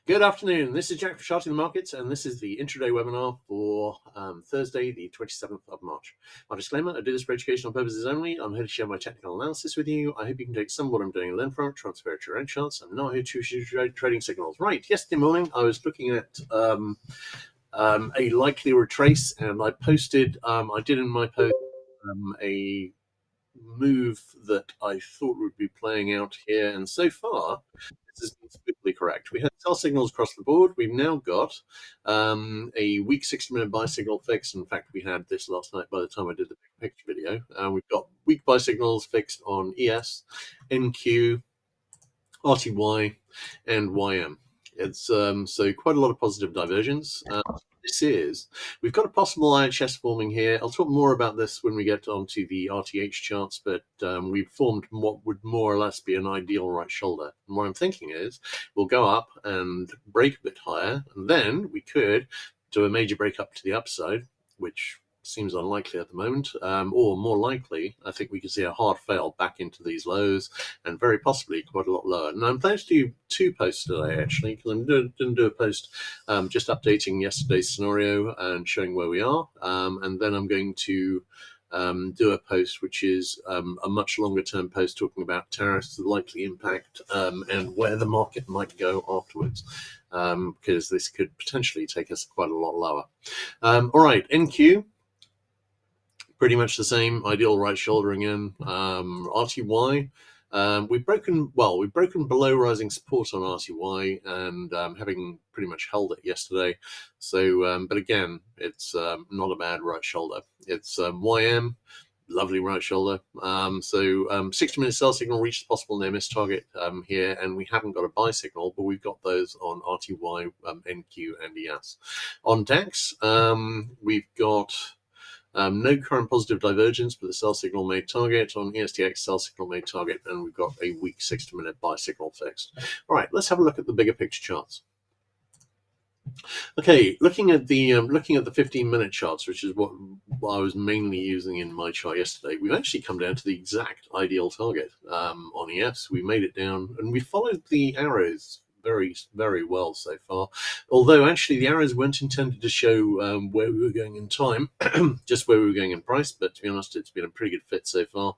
Good afternoon. This is Jack for Charting the Markets, and this is the intraday webinar for Thursday, the 27th of March. My disclaimer: I do this for educational purposes only. I'm here to share my technical analysis with you. I hope you can take some of what I'm doing and learn from it, transfer it to your own charts. I'm not here to issue trading signals. Right, yesterday morning I was looking at a likely retrace, and I posted, I did in my post a move that I thought would be playing out here, and so far this has been swiftly correct. We had sell signals across the board. We've now got a week 60-minute buy signal fixed. In fact, we had this last night by the time I did the big picture video. We've got week buy signals fixed on ES, NQ, RTY, and YM. It's so quite a lot of positive divergence. We've got a possible IHS forming here. I'll talk more about this when we get onto the RTH charts, but we've formed what would more or less be an ideal right shoulder. And what I'm thinking is we'll go up and break a bit higher, and then we could do a major break up to the upside, which seems unlikely at the moment, or more likely, I think we could see a hard fail back into these lows, and very possibly quite a lot lower. And I'm planning to do two posts today, actually, because I didn't do a post just updating yesterday's scenario and showing where we are, and then I'm going to do a post which is a much longer term post talking about tariffs, the likely impact, and where the market might go afterwards, because this could potentially take us quite a lot lower. All right, NQ. Pretty much the same, ideal right shoulder again. RTY, we've broken below rising support on RTY, and having pretty much held it yesterday. So, but again, it's not a bad right shoulder. It's YM, lovely right shoulder. 60-minute sell signal reached the possible near miss target here, and we haven't got a buy signal, but we've got those on RTY, NQ, and ES. On DAX, we've got no current positive divergence, but the sell signal made target. On ESTX, sell signal made target, and we've got a week 60-minute buy signal fixed. All right, let's have a look at the bigger picture charts. Okay, looking at the 15-minute charts, which is what I was mainly using in my chart yesterday, we've actually come down to the exact ideal target on ES. We made it down, and we followed the arrows very, very well so far. Although actually the arrows weren't intended to show where we were going in time, just where we were going in price. But to be honest, it's been a pretty good fit so far.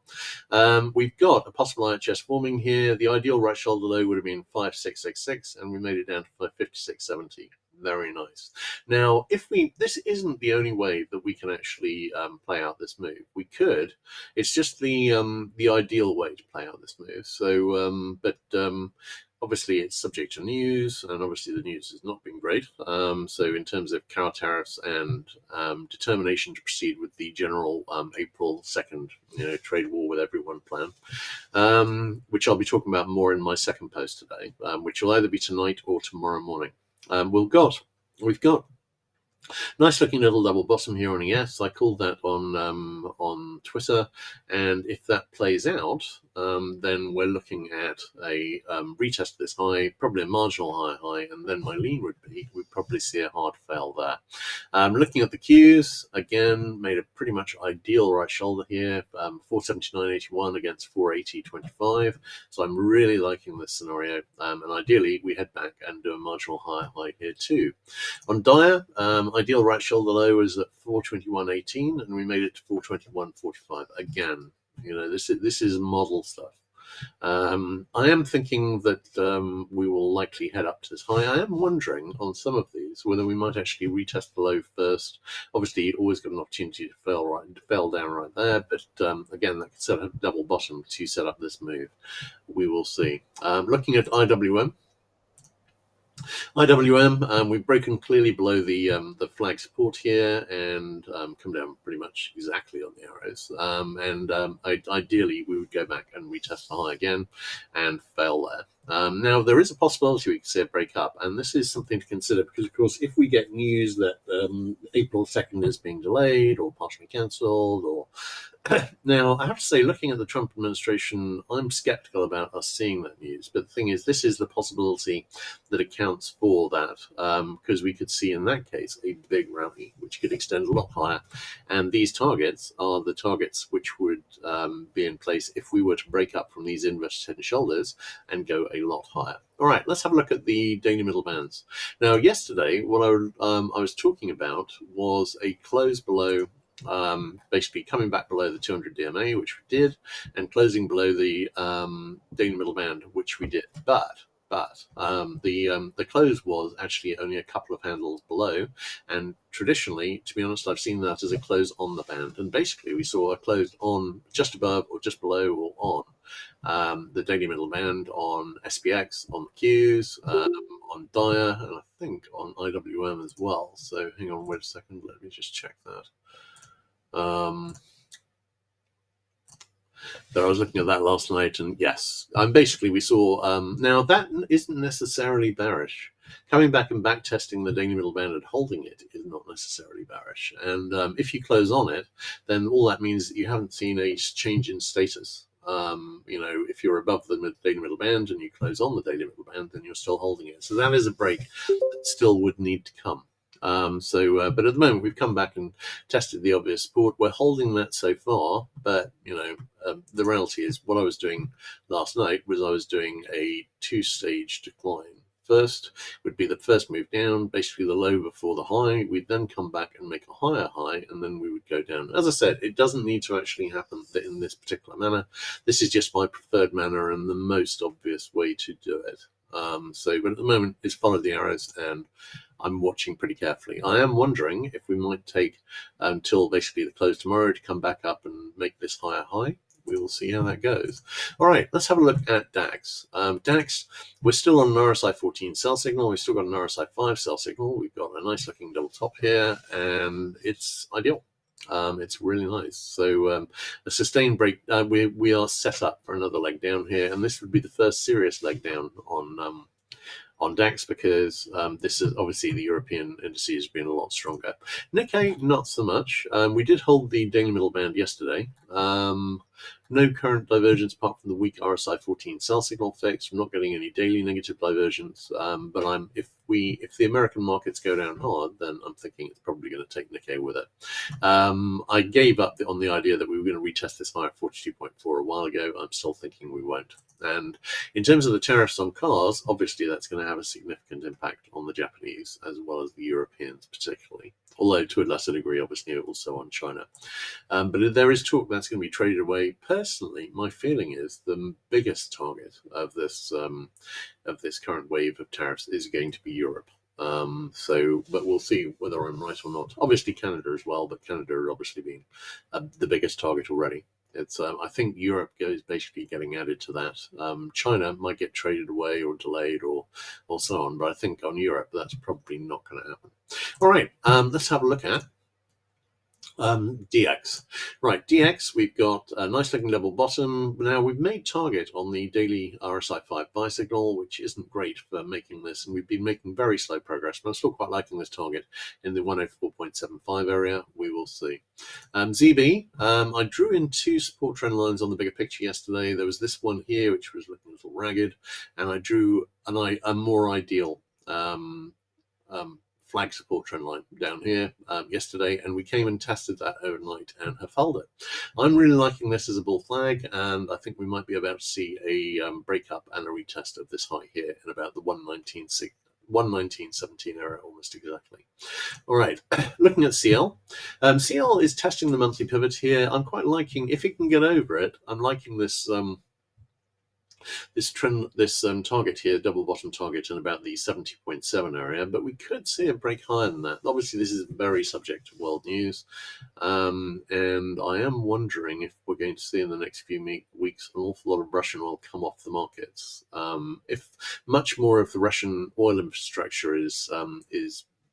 We've got a possible IHS forming here. The ideal right shoulder low would have been 5666, and we made it down to 5670. Very nice. Now, this isn't the only way that we can actually play out this move. We could. It's just the ideal way to play out this move. So, obviously, it's subject to news, and obviously the news has not been great. So in terms of car tariffs and determination to proceed with the general April 2nd trade war with everyone plan, which I'll be talking about more in my second post today, which will either be tonight or tomorrow morning. We've got nice looking little double bottom here on ES. I called that on Twitter, and if that plays out, then we're looking at a retest of this high, probably a marginal high, and then my lean would be we'd probably see a hard fail there. Looking at the Qs, again, made a pretty much ideal right shoulder here, 479.81 against 480.25. So I'm really liking this scenario, and ideally we head back and do a marginal high here too. On Dyer, ideal right shoulder low was at 421.18, and we made it to 421.45 again. This is model stuff. I am thinking that we will likely head up to this high. I am wondering on some of these whether we might actually retest the low first. Obviously, you'd always got an opportunity to fail down right there, but again, that could set up a double bottom to set up this move. We will see. Looking at IWM. We've broken clearly below the flag support here, and come down pretty much exactly on the arrows. Ideally, we would go back and retest the high again and fail there. Now, there is a possibility we could see a break up, and this is something to consider because, of course, if we get news that April 2nd is being delayed or partially cancelled, or Now, I have to say, looking at the Trump administration, I'm skeptical about us seeing that news. But the thing is, this is the possibility that accounts for that, because we could see in that case a big rally, which could extend a lot higher. And these targets are the targets which would be in place if we were to break up from these inverted head and shoulders and go a lot higher. All right, let's have a look at the daily middle bands. Now, yesterday, what I was talking about was a close below, basically coming back below the 200 DMA, which we did, and closing below the daily middle band, which we did. But the close was actually only a couple of handles below, and traditionally, to be honest, I've seen that as a close on the band, and basically we saw a close on just above or just below or on the daily middle band on SPX, on the Qs, on Dia, and I think on IWM as well. So hang on, wait a second, let me just check that. So I was looking at that last night, and yes, basically we saw, now that isn't necessarily bearish. Coming back and back testing the daily middle band and holding it is not necessarily bearish. And if you close on it, then all that means that you haven't seen a change in status. If you're above the daily middle band and you close on the daily middle band, then you're still holding it. So that is a break that still would need to come. But at the moment we've come back and tested the obvious support. We're holding that so far, but the reality is what I was doing last night was I was doing a two-stage decline. First would be the first move down, basically the low before the high. We'd then come back and make a higher high, and then we would go down. As I said, it doesn't need to actually happen in this particular manner. This is just my preferred manner and the most obvious way to do it. But at the moment, it's follow the arrows, and I'm watching pretty carefully. I am wondering if we might take until basically the close tomorrow to come back up and make this higher high. We will see how that goes. All right, let's have a look at DAX. DAX, we're still on an RSI 14 sell signal. We've still got an RSI 5 sell signal. We've got a nice looking double top here, and it's ideal. It's really nice. So a sustained break. We are set up for another leg down here, and this would be the first serious leg down on DAX, because this is obviously the European indices have been a lot stronger. Nikkei, not so much. We did hold the daily middle band yesterday. No current divergence apart from the weak RSI 14 sell signal fix. We're not getting any daily negative divergence. But if the American markets go down hard, then I'm thinking it's probably going to take Nikkei with it. I gave up on the idea that we were going to retest this high at 42.4 a while ago. I'm still thinking we won't. And in terms of the tariffs on cars, obviously that's going to have a significant impact on the Japanese as well as the Europeans particularly, although to a lesser degree, obviously, also on China. But there is talk that's going to be traded away. Personally, my feeling is the biggest target of this current wave of tariffs is going to be Europe. But we'll see whether I'm right or not. Obviously, Canada as well, but Canada obviously being the biggest target already. It's I think Europe is basically getting added to that. China might get traded away or delayed or so on, but I think on Europe that's probably not going to happen. All right, let's have a look at DX. Right, DX, we've got a nice looking double bottom. Now we've made target on the daily RSI 5 buy signal, which isn't great for making this, and we've been making very slow progress, but I'm still quite liking this target in the 104.75 area. We will see. ZB, I drew in two support trend lines on the bigger picture yesterday. There was this one here, which was looking a little ragged, and I drew a more ideal flag support trend line down here yesterday, and we came and tested that overnight and have held it. I'm really liking this as a bull flag, and I think we might be about to see a breakup and a retest of this high here in about the 119.17 area almost exactly. All right, looking at CL. CL is testing the monthly pivot here. I'm quite liking, if it can get over it, I'm liking this target here, double bottom target in about the 70.7 area, but we could see a break higher than that. Obviously, this is very subject to world news, and I am wondering if we're going to see in the next few weeks an awful lot of Russian oil come off the markets. If much more of the Russian oil infrastructure is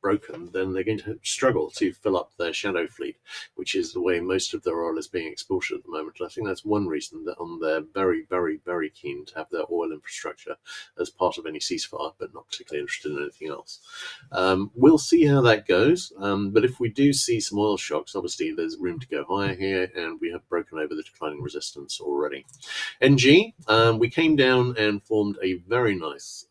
broken, then they're going to struggle to fill up their shadow fleet, which is the way most of their oil is being exported at the moment. And I think that's one reason that they're very, very, very keen to have their oil infrastructure as part of any ceasefire, but not particularly interested in anything else. We'll see how that goes. But if we do see some oil shocks, obviously there's room to go higher here, and we have broken over the declining resistance already. NG, we came down and formed a very nice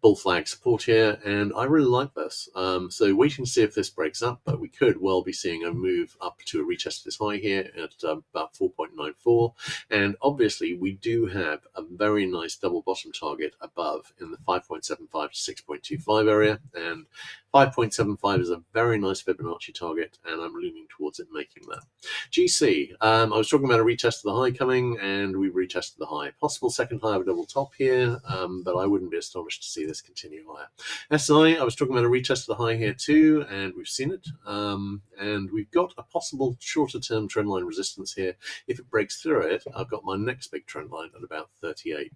bull flag support here, and I really like this. So waiting to see if this breaks up, but we could well be seeing a move up to a retest of this high here at about 4.94. And obviously we do have a very nice double bottom target above in the 5.75 to 6.25 area, and 5.75 is a very nice Fibonacci target, and I'm leaning towards it making that. GC, I was talking about a retest of the high coming, and we retested the high. Possible second high of a double top here, but I wouldn't be astonished to see this continue higher. SI, I was talking about a retest of the high here too, and we've seen it. And we've got a possible shorter term trendline resistance here. If it breaks through it, I've got my next big trend line at about 38.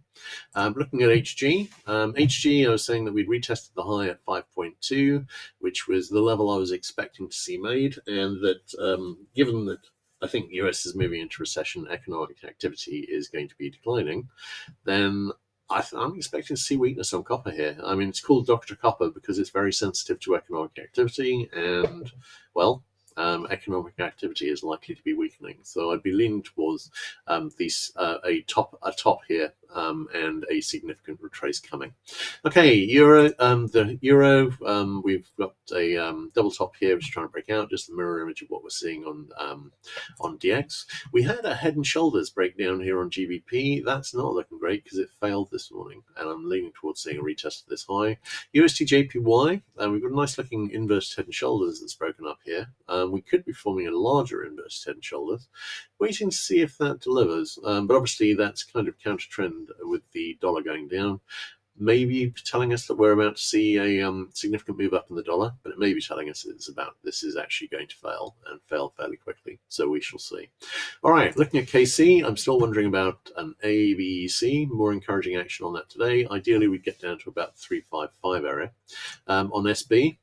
Looking at HG, HG, I was saying that we'd retested the high at 5.2, which was the level I was expecting to see made, and that given that I think the US is moving into recession, economic activity is going to be declining, then I'm expecting to see weakness on copper here. I mean, it's called Dr. Copper because it's very sensitive to economic activity, and, well, economic activity is likely to be weakening. So I'd be leaning towards a top here and a significant retrace coming. Okay, Euro, the Euro, we've got a double top here, which is trying to break out, just the mirror image of what we're seeing on DX. We had a head and shoulders breakdown here on GBP. That's not looking great because it failed this morning, and I'm leaning towards seeing a retest of this high. USD JPY, we've got a nice looking inverted head and shoulders that's broken up here. We could be forming a larger inverted head and shoulders. Waiting to see if that delivers, but obviously that's kind of counter trend with the dollar going down. Maybe telling us that we're about to see a significant move up in the dollar, but it may be telling us this is actually going to fail and fail fairly quickly. So we shall see. All right, looking at KC, I'm still wondering about an ABC. More encouraging action on that today. Ideally, we'd get down to about 355 area. On SB,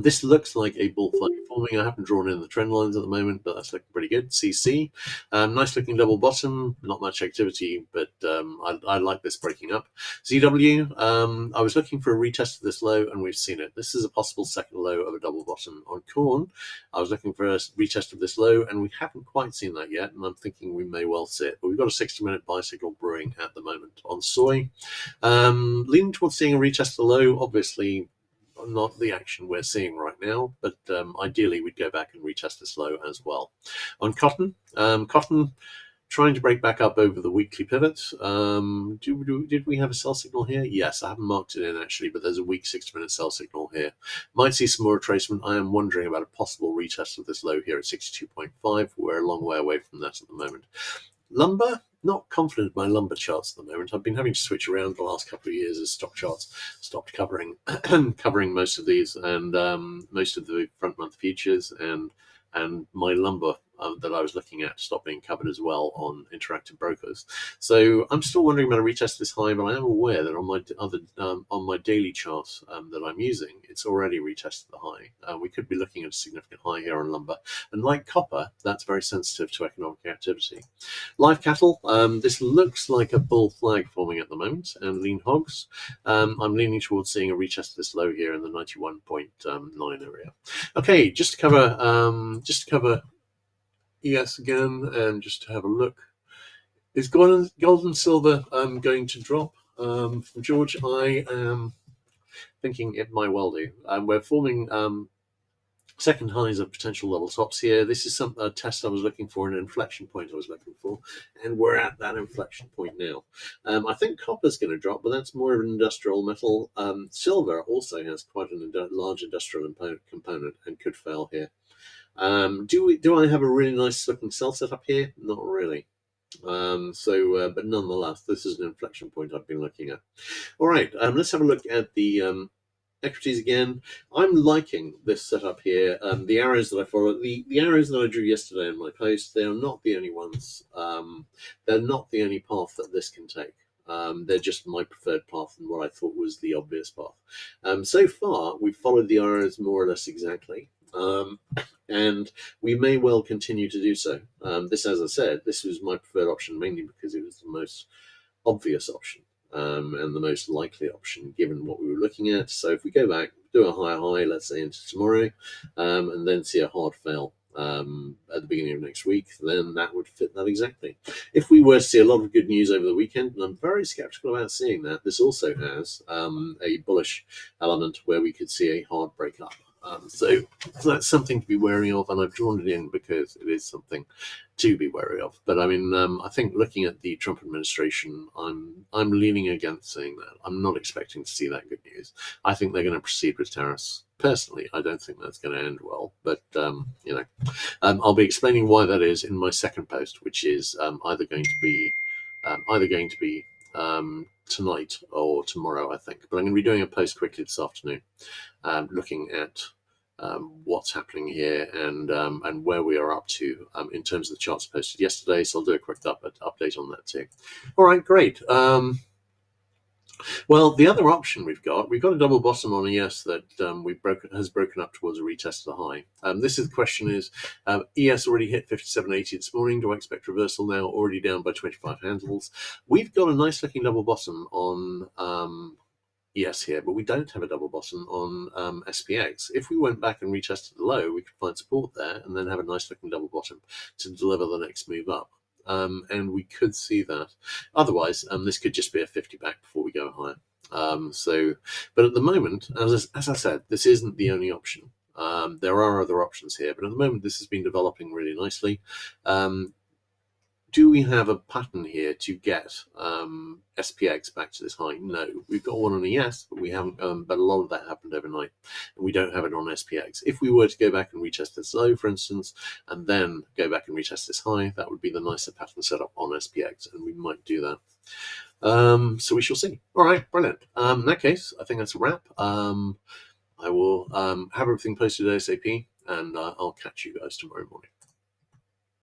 this looks like a bull flag forming. I haven't drawn in the trend lines at the moment, but that's looking pretty good. CC, nice looking double bottom, not much activity, but I like this breaking up. ZW, I was looking for a retest of this low, and we've seen it. This is a possible second low of a double bottom. On corn, I was looking for a retest of this low, and we haven't quite seen that yet, and I'm thinking we may well see it. But we've got a 60-minute buy signal brewing at the moment. On soy, leaning towards seeing a retest of the low, obviously not the action we're seeing right now, but ideally we'd go back and retest this low as well. On cotton, cotton trying to break back up over the weekly pivot. Did we have a sell signal here? Yes, I haven't marked it in actually, but there's a weak 60-minute sell signal here. Might see some more retracement. I am wondering about a possible retest of this low here at 62.5. We're a long way away from that at the moment. Lumber, not confident in my lumber charts at the moment. I've been having to switch around the last couple of years as stock charts stopped covering most of these, and most of the front month futures, and my lumber that I was looking at stopped being covered as well on Interactive Brokers. So I'm still wondering about a retest of this high, but I am aware that on my daily chart that I'm using, it's already retested the high. We could be looking at a significant high here on lumber, and like copper, that's very sensitive to economic activity. Live cattle, this looks like a bull flag forming at the moment, and lean hogs, I'm leaning towards seeing a retest of this low here in the 91.9 area. Okay, just to cover ES again, and just to have a look. Is gold and silver going to drop? From George, I am thinking it might well do. We're forming second highs of potential level tops here. This is a test I was looking for, an inflection point I was looking for, and we're at that inflection point now. I think copper's going to drop, but that's more of an industrial metal. Silver also has quite a large industrial component and could fail here. Do I have a really nice looking sell setup here? Not really. But nonetheless, this is an inflection point I've been looking at. All right, let's have a look at the equities again. I'm liking this setup here. The arrows that I follow, the arrows that I drew yesterday in my post, they are not the only ones. They're not the only path that this can take. They're just my preferred path and what I thought was the obvious path. So far, we've followed the arrows more or less exactly. And we may well continue to do so. This, as I said, this was my preferred option mainly because it was the most obvious option and the most likely option given what we were looking at. So if we go back, do a higher high, let's say into tomorrow, and then see a hard fail at the beginning of next week, then that would fit that exactly. If we were to see a lot of good news over the weekend, and I'm very skeptical about seeing that, this also has a bullish element where we could see a hard break up. So that's something to be wary of, and I've drawn it in because it is something to be wary of. But I mean, I think looking at the Trump administration, I'm leaning against saying that. I'm not expecting to see that good news. I think they're going to proceed with tariffs. Personally, I don't think that's going to end well. But I'll be explaining why that is in my second post, which is either going to be tonight or tomorrow, I think. But I'm going to be doing a post quickly this afternoon, looking at what's happening here and where we are up to in terms of the charts posted yesterday. So I'll do a quick update on that too. All right, great. Well, the other option we've got a double bottom on ES that has broken up towards a retest of the high. This is the question is, ES already hit 57.80 this morning. Do I expect reversal now? Already down by 25 handles. We've got a nice looking double bottom on ES here, but we don't have a double bottom on SPX. If we went back and retested the low, we could find support there and then have a nice looking double bottom to deliver the next move up. And we could see that. Otherwise, this could just be a 50 back before we go higher. But at the moment, as I said, this isn't the only option. There are other options here, but at the moment, this has been developing really nicely. Do we have a pattern here to get SPX back to this high? No, we've got one on ES, but we haven't. But a lot of that happened overnight, and we don't have it on SPX. If we were to go back and retest this low, for instance, and then go back and retest this high, that would be the nicer pattern setup on SPX, and we might do that. So we shall see. All right, brilliant. In that case, I think that's a wrap. I will have everything posted ASAP, and I'll catch you guys tomorrow morning.